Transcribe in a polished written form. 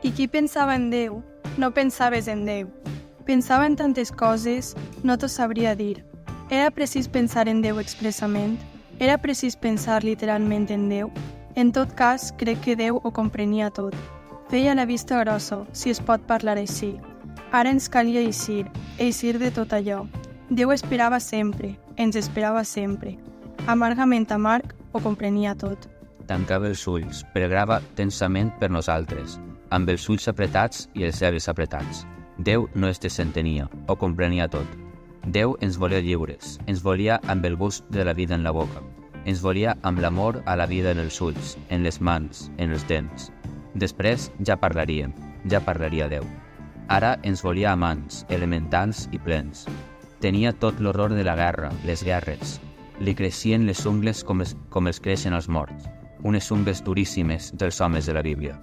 I qui pensava en Déu, no pensaves en Déu. Pensava en tantes coses, no t'ho sabria dir. Era precís pensar en Déu expressament? Era precís pensar literalment en Déu? En tot cas, crec que Déu ho comprenia tot. Feia la vista grossa, si es pot parlar així. Ara ens calia eixir de tot allò. Déu esperava sempre, ens esperava sempre. Amargament amarg, ho comprenia tot. Tancava els ulls, pregava tensament per nosaltres, amb els ulls apretats i els llavis apretats. Déu no es desentenia, ho comprenia tot. Déu ens volia lliures, ens volia amb el gust de la vida en la boca, ens volia amb l'amor a la vida en els ulls, en les mans, en els dents. Després ja parlaria Déu. Ara ens volia amants, elementals i plens. Tenia tot l'horror de la guerra, les guerres. Li creixien les ungles com els creixen els morts, unes ungles duríssimes dels homes de la Bíblia.